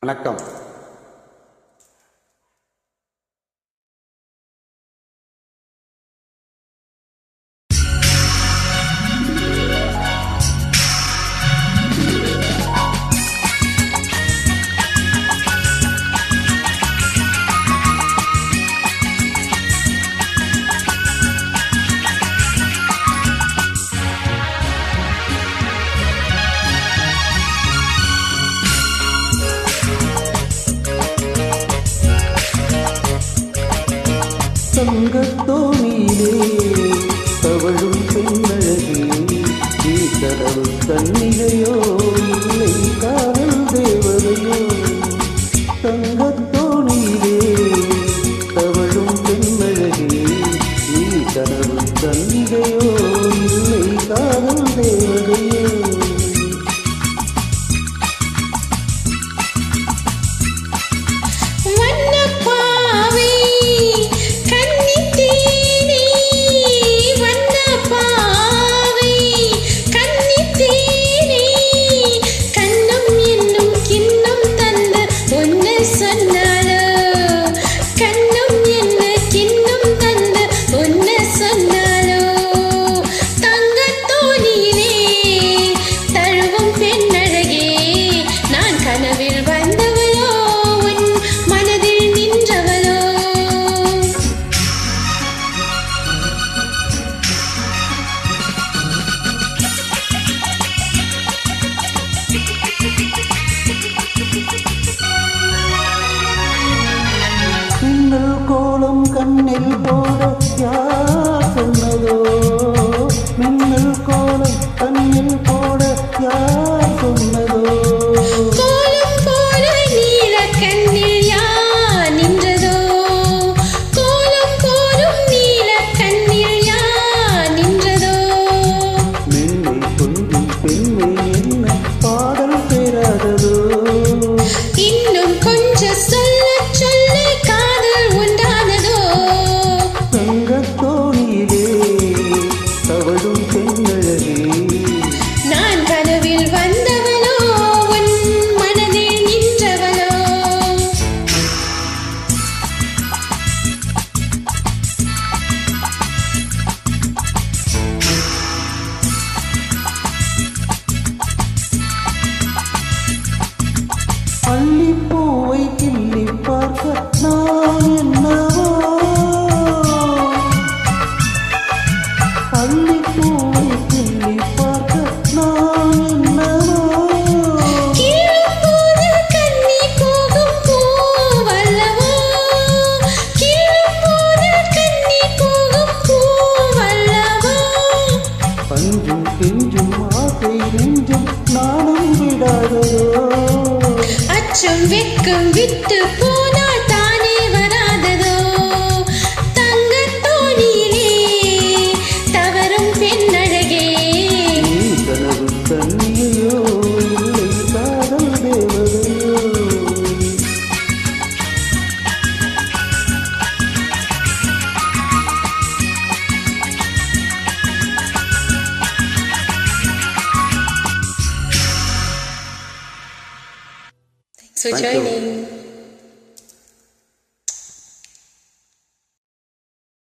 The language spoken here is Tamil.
வணக்கம். தங்கத்தோணியிலே தவழும் பெண்ணழகே, நீ கடவு கண்ணிகையோ இல்லை காதல் தேவதையோ. தங்கத்தோணியிலே தவழும் பெண்ணழகே, நீ கடவு கண்ணிகையோ இல்லை காதல் தேவதையோ. மின்னல் கோலம் கண்ணில் போட யார் சொன்னதோ, மின்னல் கோலம் கண்ணில் போட யார் சொன்னதோ. கோலம் போல நீல கண்ணில் யார் நின்றதோ, கோலம் போலும் நீல கண்ணில் யார் நின்றதோ. மென்மை கொஞ்சம் பெண்மை என்ன பாடல் பெறாததோ, இன்னும் கொஞ்சம் சொல்ல சொல்ல காதல் உண்டானதோ. தங்கத்தோணியிலே தவழும் பெண்ணழகே, நான் கனவில் வந்தவளோ உன் மனதில் நின்றவளோ. அள்ளிப்பூவை கிள்ளி பார்க்க நான் என்னவோ, அள்ளிப்பூவை கிள்ளி பார்க்க நான் என்னவோ. கிள்ளும் போது கண்ணி போகும் பூவல்லவோ, கிள்ளும் போது கண்ணி போகும் பூவல்லவோ. பஞ்சும் கெஞ்சும் ஆசை நெஞ்சும் நானும் விடாததோ, அச்சம் வெட்கம் விட்டு போனால் தானே வராததோ. தங்கத்தோணியிலே தவறும் பெண்ணழகே, நீ கனவு கண்ணியையோ இல்லை காதல் தேவதையோ. Thanks for joining.